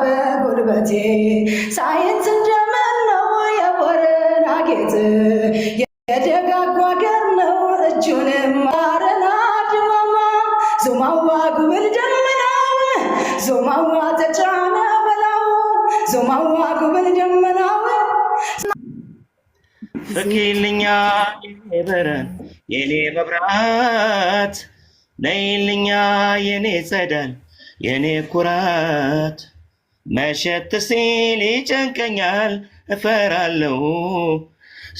በጉልበቴ ሳይንስ እንደምን ነው የቦረና ጌጥ የደጋጓ ገር ነው እጁንም አረና ድማማ ዞማዋ ጉብል ደመናው ዞማዋ ተጫነ በላው ዞማዋ ጉብል ደመናው ፍኪልኛ የበረን የኔ መብራት ነይልኛ የኔ ጸዳል የኔ ኩራት መሸት ሲል ይጨንቀኛል እፈራለሁ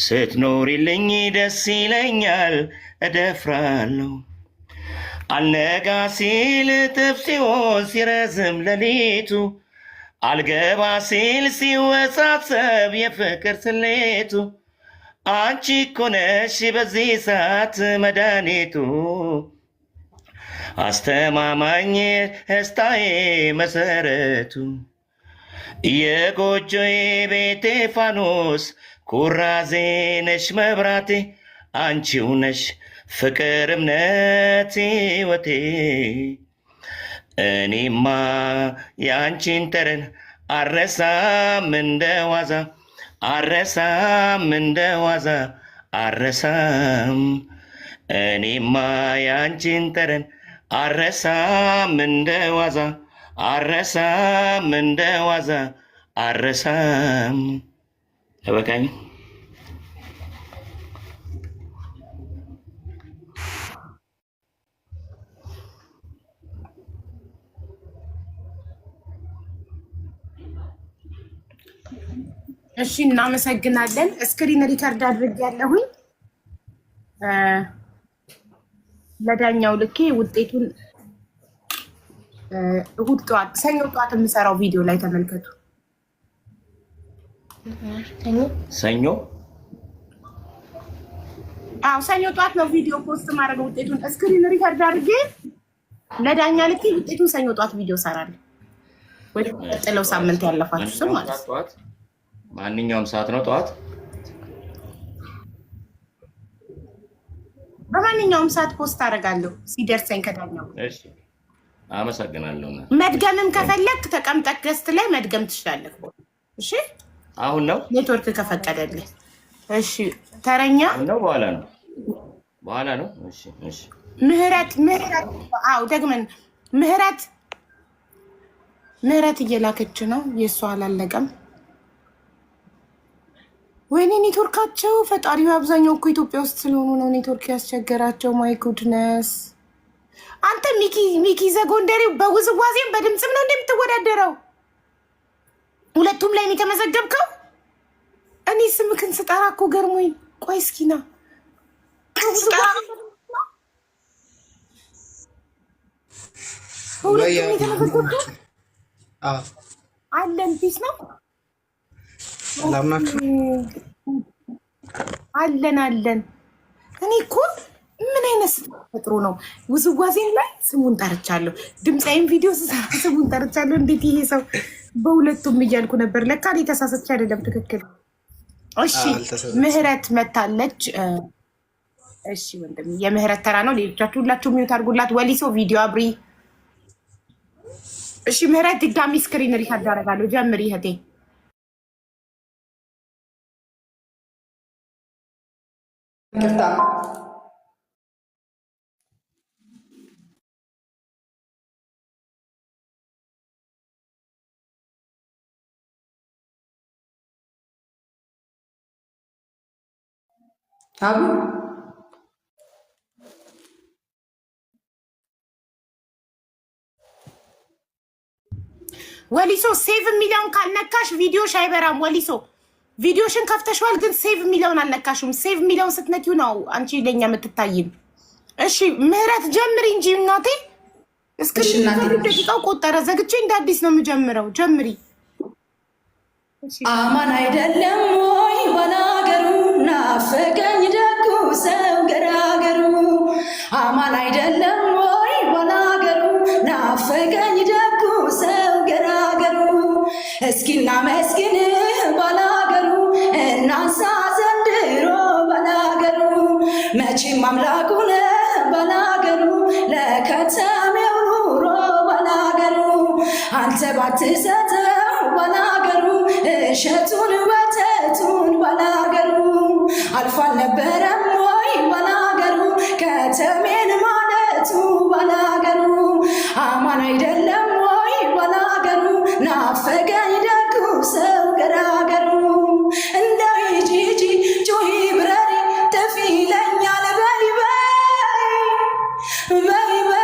ስትኖሪልኝ ደስ ይለኛል እደፍራለሁ አልነጋ ሲል ጥፍ ሲሆን ሲረዝም ሌሊቱ አልገባ ሲል ሲወሳሰብ የፍቅር ስሌቱ አንቺ እኮ ነሽ በዚህ ሰዓት መድኃኒቱ አስተማማኝ ደስታዬ መሰረቱ የጎጆዬ ቤቴ ፋኖስ ኩራዜ ነሽ መብራቴ አንቺው ነሽ ፍቅር እምነት ሕይወቴ እኔማ የአንቺን ጠረን አረሳም እንደ ዋዛ አረሳም እንደ ዋዛ አረሳም እኔማ የአንቺን ጠረን አረሳም እንደ ዋዛ አረሳም እንደ ዋዛ አረሳም በቃኝ እሺ እናመሰግናለን ስክሪን ሪከርድ አድርጌያለሁኝ ለዳኛው ልኬ ውጤቱን እሁድ ጠዋት ሰኞ ጠዋት የምሰራው ቪዲዮ ላይ ተመልከቱ ሰኞ ሰኞ ጠዋት ነው ቪዲዮ ፖስት ማድረግ ውጤቱን ስክሪን ሪከርድ አድርጌ ለዳኛ ልኬ ውጤቱን ሰኞ ጠዋት ቪዲዮ ሰራለሁ ወደ ጥለው ሳምንት ያለፋችሁ ስም ማለት ጠዋት ማንኛውም ሰዓት ነው ጠዋት በማንኛውም ሰዓት ፖስት አደርጋለሁ ሲደርሰኝ ከዳኛው እሺ አመሰግናለሁ መድገምም ከፈለክ ተቀምጠክ ገስት ላይ መድገም ትችላለህ እሺ አሁን ነው ኔትወርክ ከፈቀደልህ እሺ ተረኛ ነው በኋላ ነው እሺ እሺ ምህረት ደግመን ምህረት እየላከች ነው የሷ አላለቀም ወይኔ ኔትወርካቸው ፈጣሪው አብዛኛው እኮ ኢትዮጵያ ውስጥ ስለሆኑ ነው ኔትወርክ ያስቸገራቸው ማይ ጉድነስ አንተ ሚኪ ዘጎንደሬው በውዝዋዜም በድምጽም ነው እንደምትወዳደረው ሁለቱም ላይ ነው የተመዘገብከው እኔ ስምክን ስጠራ እኮ ገርሞኝ ቆይ እስኪና አለን ፒስ ነው አለን እኔ እኮ ምን አይነት ፈጥሮ ነው ውዝዋዜን ላይ ስሙን ጠርቻለሁ ድምጻይም ቪዲዮ ስሰራ ስሙን ጠርቻለሁ እንዴት ይሄ ሰው በሁለቱም እያልኩ ነበር ለካ እኔ ተሳሰች አይደለም ትክክል እሺ ምህረት መታለች እሺ ወንድም የምህረት ተራ ነው ሌሎቻችሁ ሁላችሁ ሚውት አድርጉላት ወሊሶ ቪዲዮ አብሪ እሺ ምህረት ድጋሚ ስክሪን ሪከርድ አደርጋለሁ ጀምሪ እህቴ ወሊሶ ሴቭ የሚለውን ካልነካሽ ቪዲዮሽ አይበራም ወሊሶ ቪዲዮሽን ከፍተሽዋል ግን ሴቭ የሚለውን አልነካሽም ሴቭ የሚለውን ስትነኪው ነው አንቺ ለኛ የምትታይም እሺ ምህረት ጀምሪ እንጂ እናቴ እስክሪን ደቂቃው ቆጠረ ዘግቼ እንደ አዲስ ነው የምጀምረው ጀምሪ አማን አይደለም ወይ ባላገሩ ናፈቀኝ ደጉ ሰው ገራገሩ አማን አይደለም ወይ ባላገሩ ናፈቀኝ ደጉ ሰው ገራገሩ እስኪና መስኪን ባላገሩ እናንሳ ዘንድሮ ባላገሩ መቼም አምላኩን ባላገሩ ለከተሜው ኑሮ ባላገሩ አንተ ሰባት ሰተው ባላገሩ እሸቱን ወተቱን ባላገሩ አልፎ አልነበረም ወይ ባላገሩ ከተሜን ማለቱ ባላገሩ አማን አይደለም ወይ ባላገሩ ናፈቀኝ ደጉ ሰው ገራገሩ እንደው ሂጂ ሂጂ ጩሂ ብረሪ ጥፊ ይለኛል በይ በይ በይ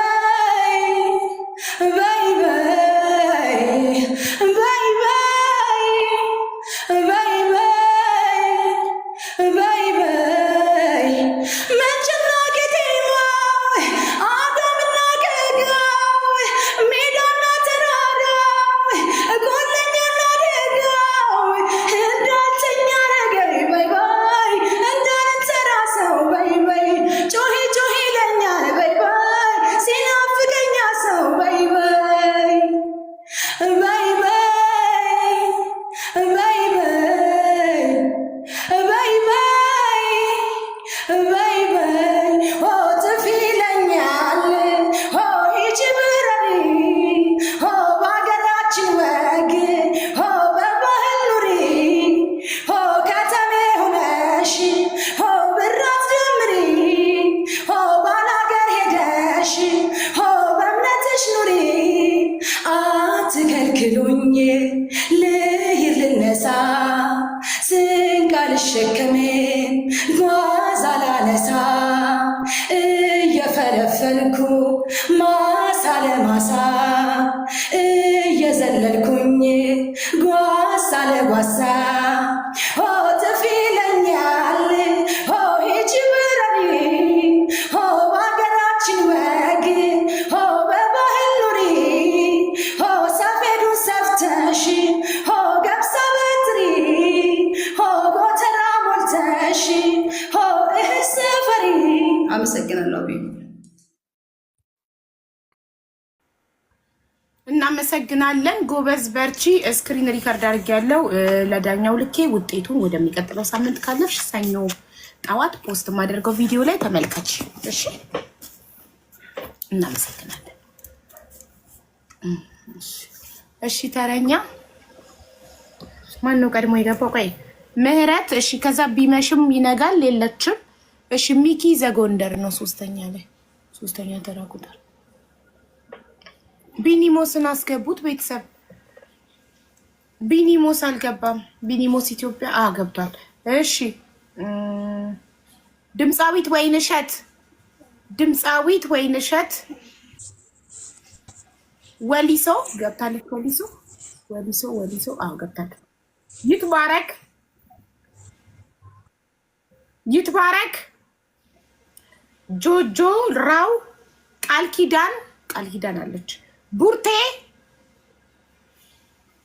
ከልክሉኝ ልሂድ ልነሳ ስንቅ አልሸከምም ጓዝ አላነሳ እየፈለፈልኩ ማሳ ለማሳ እየዘለልኩኝ ጓሳ ለጓሳ ሆ ጥፊ ይለኛል ሆ ሂጂ ብረሪ ሆ በሀገራችን ወግ ሆ በባህል ኑሪ ሆ ሰፌዱን ሰፍተሽ ሆ ገብሳ በትሪ ሆ ጎተራ ሞልተሽ ሆ እህል ሰፈሪ። አመሰግናለሁ። እናመሰግናለን። ጎበዝ በርቺ። ስክሪን ሪከርድ አድርጌያለሁ ለዳኛው ልኬ ውጤቱን ወደሚቀጥለው ሳምንት ካለፍሽ ሰኞ ጠዋት ፖስት የማደርገው ቪዲዮ ላይ ተመልከች። እሺ፣ እናመሰግናለን። እሺ፣ ተረኛ ማን ነው ቀድሞ የገባው? ቆይ ምህረት። እሺ፣ ከዛ ቢመሽም ይነጋል የለችም። እሺ፣ ሚኪ ዘጎንደር ነው ሶስተኛ ተራ ቁጥር። ቢኒሞስን አስገቡት ቤተሰብ። ቢኒሞስ አልገባም። ቢኒሞስ ኢትዮጵያ ገብቷል። እሺ ድምፃዊት ወይንሸት ወሊሶ ገብታለች። ወሊሶ ገብታለች። ይትባረክ ጆጆ ራው ቃል ኪዳን አለች። ቡርቴ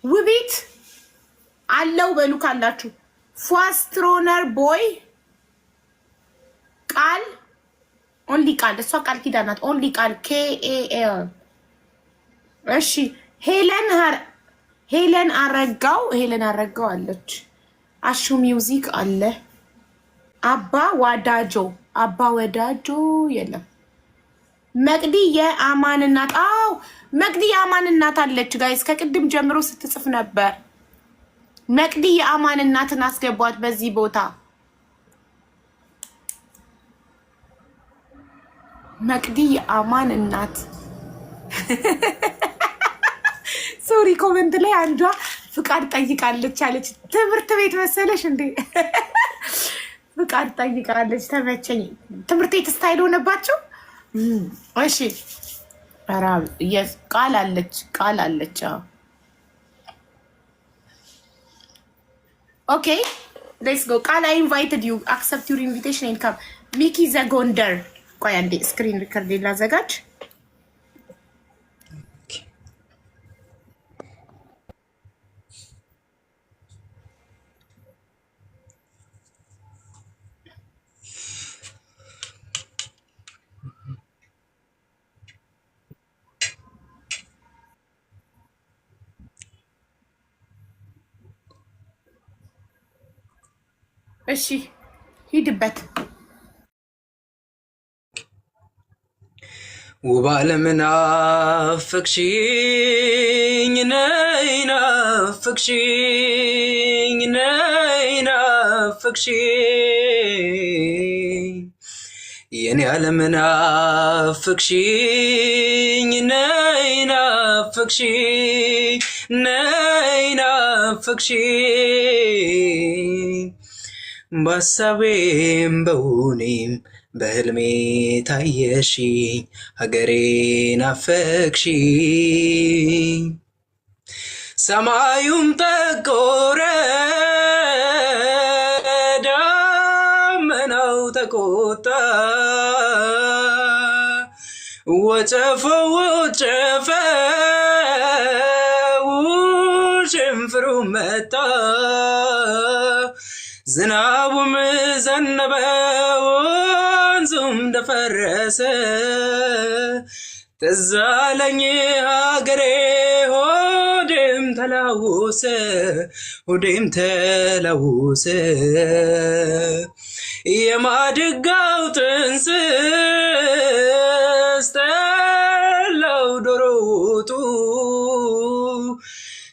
ውቢት አለው በሉ ካላችሁ። ፏስትሮነር ቦይ ቃል ኦንሊ ቃል እሷ ቃል ኪዳን ናት። ኦንሊ ቃል KAL። እሺ ሄለን አረጋው አለች። አሹ ሚውዚክ አለ። አባ ወዳጆ የለም። መቅዲ የአማን እናት መቅዲ የአማን እናት አለች። ጋይስ ከቅድም ጀምሮ ስትጽፍ ነበር። መቅዲ የአማን እናትን አስገቧት በዚህ ቦታ። መቅዲ የአማን እናት ሶሪ ኮመንት ላይ አንዷ ፍቃድ ጠይቃለች አለች። ትምህርት ቤት መሰለሽ እንዴ? ፍቃድ ጠይቃለች። ተመቸኝ። ትምህርት ቤት ስታይል ሆነባቸው። እሺ ቃል አለች። ኦኬ ሌትስ ጎ። ቃል አይ ኢንቫይትድ ዩ አክሰፕት ዩር ኢንቪቴሽን ኤንድ ካም። ሚኪ ዘጎንደር። ቆይ አንዴ ስክሪን ሪከርድ ላዘጋጅ። እሺ ሂድበት። وبعلم نافقشين نافقشين يني علم نافقشين نافقشين بسابيم بونيم بهلمي تايشي هجري نافقشي سمايوم تقورة دامناو تقوتا وجفو وشنفرو متا زنابو مزنبه وانزم دفرس تزالني هاجري هودم تلاوس يما دقاو تنسس تلو دروتو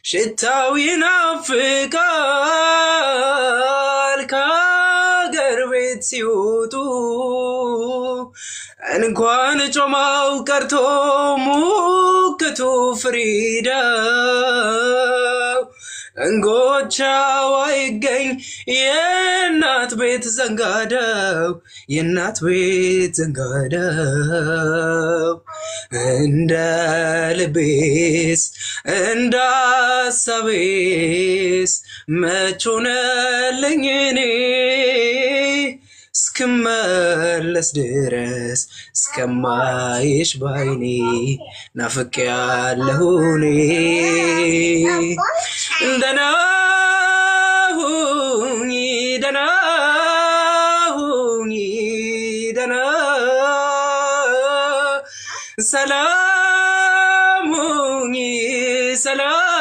شتاو ينافقال كاغر بيت سيوتو እንኳን ጮማው ቀርቶ ሙክቱ ፍሪዳው እንጎቻው አይገኝ የእናት ቤት ዘንጋዳው እንደ ልቤስ እንደ ሀሳቤስ መች ሆነልኝ እኔ እስክመለስ ድረስ እስከማይሽ ባይኔ ናፍቄያለሁ እኔ ደህና ሁኚ ሰላም ሁኚ ሰላም